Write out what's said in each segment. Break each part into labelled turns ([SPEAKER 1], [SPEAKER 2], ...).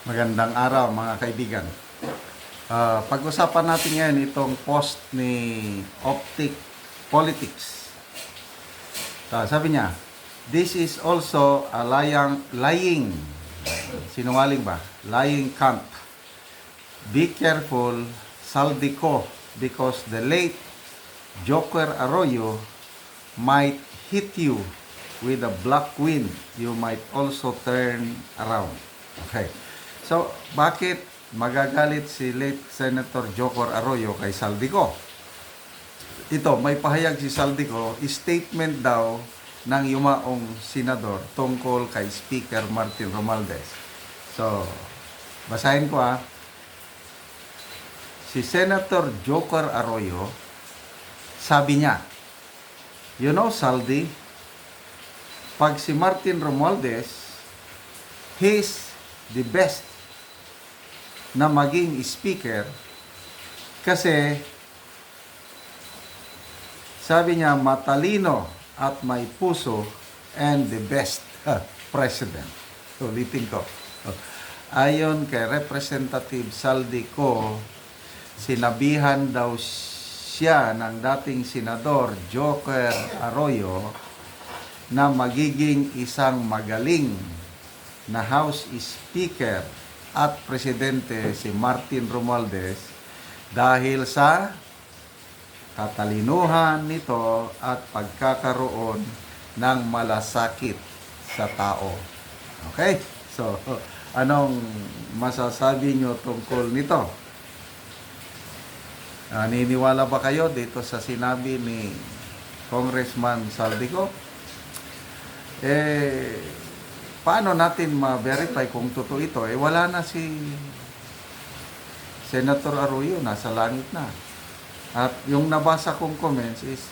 [SPEAKER 1] Magandang araw mga kaibigan. Pag-usapan natin ngayon itong post ni Optic Politics. Sabi niya, this is also a lying, sinungaling ba? Lying cunt. Be careful, Saldico, because the late Joker Arroyo might hit you with a black wind. You might also turn around. Okay. So, bakit magagalit si late Senator Joker Arroyo kay Saldico? Ito, may pahayag si Saldico, statement daw ng yumaong senador tungkol kay Speaker Martin Romualdez. So, basahin ko Si Senator Joker Arroyo, sabi niya, you know, Saldi, pag si Martin Romualdez, he's the best na maging speaker kasi sabi niya matalino at may puso and the best president. Ulitin ko. Ayon kay Representative Saldico, sinabihan daw siya ng dating senador Joker Arroyo na magiging isang magaling na House Speaker at Presidente si Martin Romualdez dahil sa katalinuhan nito at pagkakaroon ng malasakit sa tao. Okay? So, anong masasabi nyo tungkol nito? Naniniwala ba kayo dito sa sinabi ni Congressman Saldico? Paano natin ma-verify kung totoo ito? Wala na si Senator Arroyo, nasa langit na. At yung nabasa kong comments is,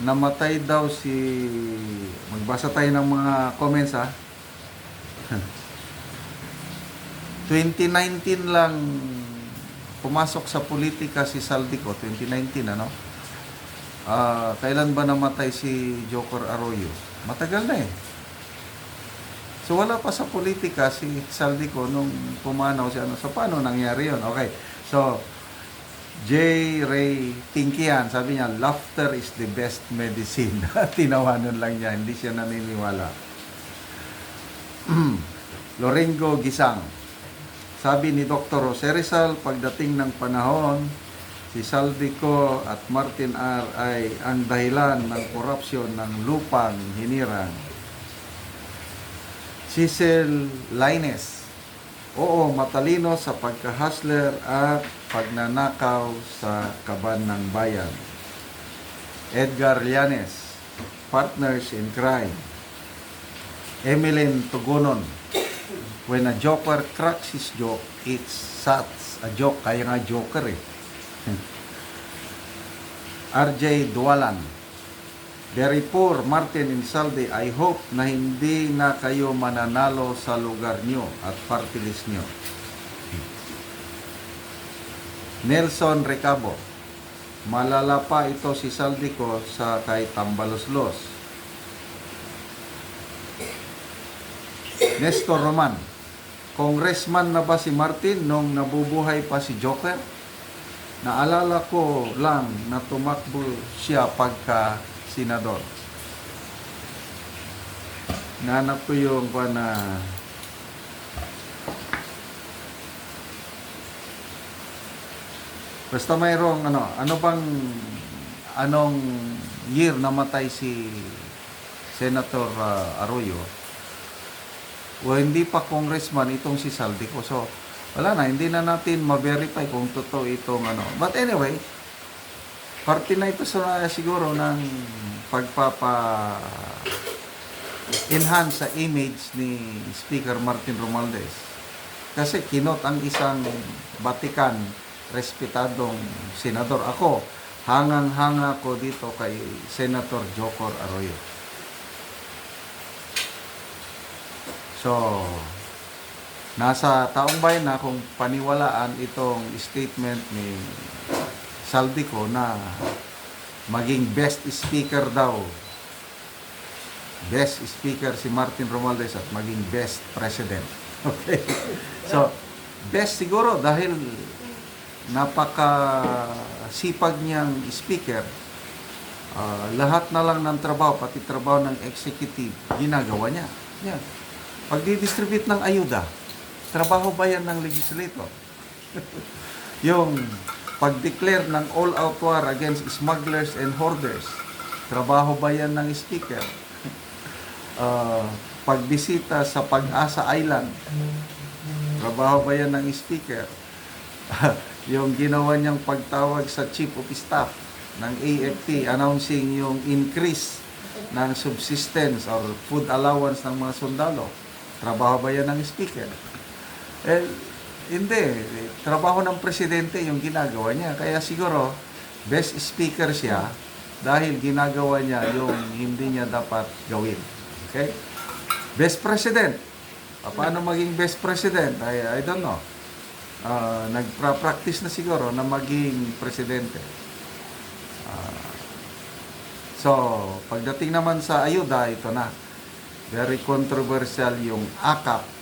[SPEAKER 1] namatay daw magbasa tayo ng mga comments 2019 lang pumasok sa politika si Saldico, 2019 kailan ba namatay si Joker Arroyo? Matagal na So, wala pa sa politika si Saldico nung pumanaw siya. So, paano nangyari yun? Okay. So, J. Ray Tinkian, sabi niya, laughter is the best medicine. Tinawanan lang niya. Hindi siya naniniwala. Lorengo Gisang, sabi ni Dr. Jose Rizal, pagdating ng panahon, si Saldico at Martin R. ay ang dahilan ng korupsyon ng lupang hinirang. Cecil Laines, oo, matalino sa pagka-hustler at pagnanakaw sa kaban ng bayan. Edgar Llanes, partners in crime. Emeline Tugunon, when a joker cracks his joke, it's such a joke. Kaya nga joker RJ Dualan, very poor Martin and Saldi, I hope na hindi na kayo mananalo sa lugar nyo at party list nyo. Nelson Recabo, malala pa ito si Saldico sa kay Tambaloslos. Nestor Roman, congressman na ba si Martin nung nabubuhay pa si Joker? Naalala ko lang na tumakbo siya pagka senador. Nanap ko yung basta mayroong anong year namatay si Senator Arroyo, o hindi pa congressman itong si Saldico. So, wala na, hindi na natin ma-verify kung totoo itong But anyway, parte na ito siguro ng pagpapa-enhance sa image ni Speaker Martin Romualdez. Kasi kinot ang isang Batikan, respetadong senador. Ako, hangang-hanga ko dito kay Senator Joker Arroyo. So, nasa taong bayan na kung paniwalaan itong statement ni Saldico na maging best speaker daw. Best speaker si Martin Romualdez at maging best president. Okay. So, best siguro dahil napaka-sipag niyang speaker, lahat na lang ng trabaho, pati trabaho ng executive, ginagawa niya. Yan. Pag-distribute ng ayuda, trabaho ba yan ng legislator? Yung pag-declare ng all-out war against smugglers and hoarders, trabaho ba yan ng speaker? Pagbisita sa Pag-asa Island, trabaho ba yan ng speaker? Yung ginawa niyang pagtawag sa chief of staff ng AFP announcing yung increase ng subsistence or food allowance ng mga sundalo, trabaho ba yan ng speaker? Hindi. Trabaho ng presidente yung ginagawa niya. Kaya siguro, best speaker siya dahil ginagawa niya yung hindi niya dapat gawin. Okay? Best president. Paano maging best president? I don't know. Nagpa-practice na siguro na maging presidente. So, pagdating naman sa ayuda, ito na. Very controversial yung AKAP.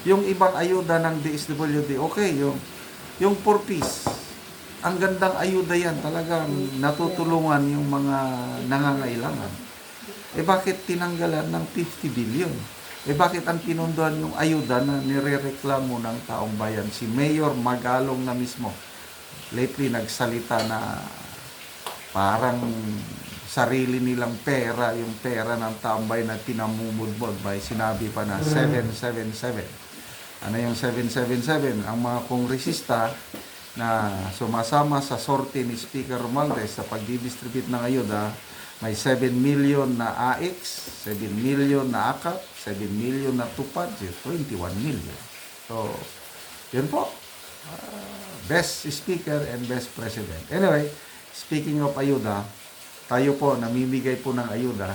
[SPEAKER 1] Yung ibang ayuda ng DSWD, okay, yung for peace. Ang gandang ayuda yan, talagang natutulungan yung mga nangangailangan. Bakit tinanggalan ng 50 billion? Bakit ang pinunduan yung ayuda na nirereklamo ng taong bayan? Si Mayor Magalong na mismo, lately nagsalita na parang sarili nilang pera, yung pera ng taong bayan na pinamumudbog by sinabi pa na 777. Ano yung 777? Ang mga kongresista na sumasama sa sorte ni Speaker Romualdez sa pagdidistribute ng ayuda, may 7 million na AX, 7 million na AKAP, 7 million na tupad, 21 million. So, yun po. Best speaker and best president. Anyway, speaking of ayuda, tayo po namimigay po ng ayuda.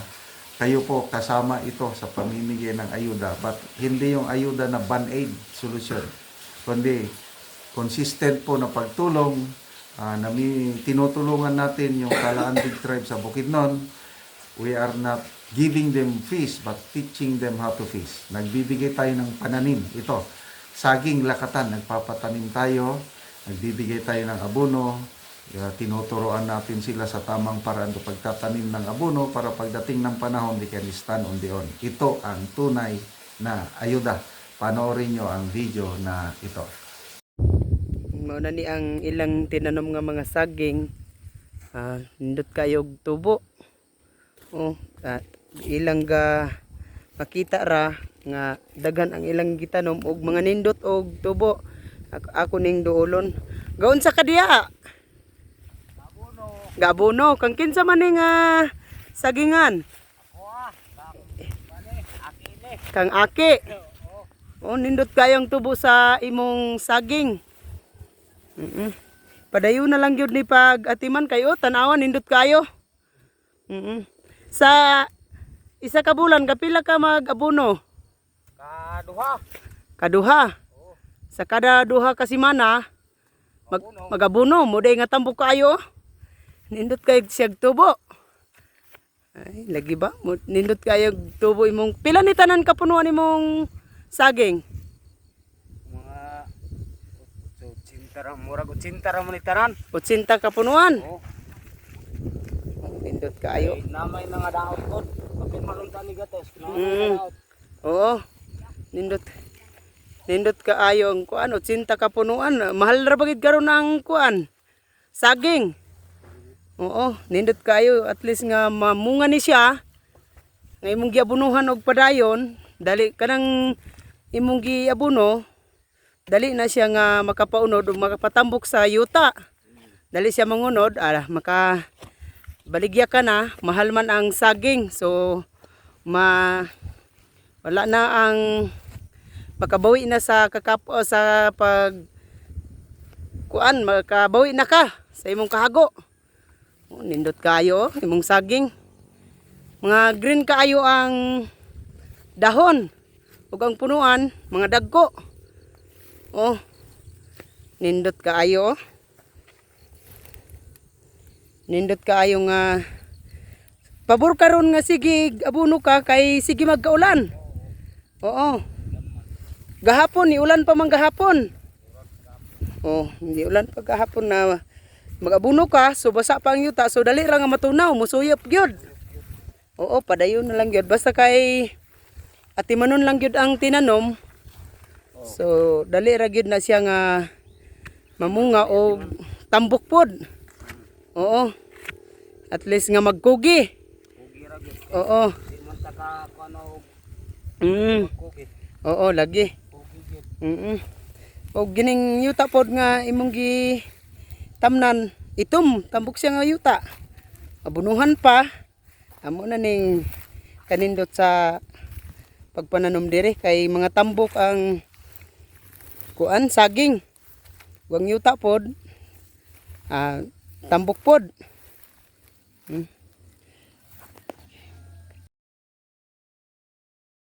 [SPEAKER 1] Kayo po kasama ito sa pamimigay ng ayuda. But hindi yung ayuda na band-aid solution. Kundi consistent po na pagtulong. Tinutulungan natin yung Kalaan-Big Tribe sa Bukidnon. We are not giving them fees but teaching them how to fish. Nagbibigay tayo ng pananim. Ito, saging lakatan. Nagpapatanim tayo. Nagbibigay tayo ng abono. Tinuturoan natin sila sa tamang paraan sa pagtatanim ng abono para pagdating ng panahon, they can stand on their own. Ito ang tunay na ayuda. Panoorin nyo ang video na ito.
[SPEAKER 2] Mauna ni ang ilang tinanom nga mga saging, nindot kayog tubo. Ilang ga makita ra nga dagan ang ilang gitanom og mga nindot og tubo. Ako ning duolon. Gaon sa kadiya. Gabono, kang kinsa man ning sagingan? Kang Aki. Nindot kayong tubo sa imong saging. Padayon na lang gyud ni pag-atiman kayo, tanawan nindot kayo. Sa isa ka bulan kapila ka mag-abono? Kaduha. Sa kada duha ka semana mag-abono, mo day nga tambok kayo. Nindot kayo siyag tubo. Ay, lagi ba? Nindot kayo tubo imong. Pila ni tanan kapunuan imong saging?
[SPEAKER 3] Mga 80 murag 80 ra mo ni tanan.
[SPEAKER 2] 80 kapunuan. Nindot kayo.
[SPEAKER 3] Namay na nga daot ko. Kapit malunta ni gatos.
[SPEAKER 2] Oo. Nindot kaayo ang kuan 80 kapunuan. Mahal ra bagid karon ang kuan. Saging. Oo, nindot kayo at least nga mamunga ni siya. Nga imong giabunuhan og padayon, dali kanang imong giabuno, dali na siya nga makapaunod o makapatambok sa yuta. Dali siya mangunod, baligya ka na, mahal man ang saging. So wala na ang makabawi na sa sa makabawi na ka sa imong kahago. Nindot kayo imong saging. Mga green kaayo ang dahon ug ang punuan mga dagko. Nindot kaayo. Nindot kaayo nga pabor karon nga sige abono ka kay sige magkaulan. Oo. Gahapon, ni ulan pa man gahapon. Oh, hindi ulan pa gahapon na magabuno ka, so basa pa ang yuta, so dali ra nga matunaw, musuyop gyud. Oo, padayon na lang gyud. Basta kay atimanon lang gyud ang tinanom. So dali ra gyud na siya nga mamunga o tambok pod. Oo. At least nga magkugi.
[SPEAKER 3] Kugi ra gyud.
[SPEAKER 2] Oo.
[SPEAKER 3] Di man ta ka kuno kugi.
[SPEAKER 2] Oo, lagi.
[SPEAKER 3] Kugi gyud.
[SPEAKER 2] O gining yuta pod nga imong gi tamnan, itom tambok siya nga yuta. Abunuhan pa. Amo na ning kanindot sa pagpananom dire kay mga tambok ang kuan saging. Wang yuta pod tambok pod.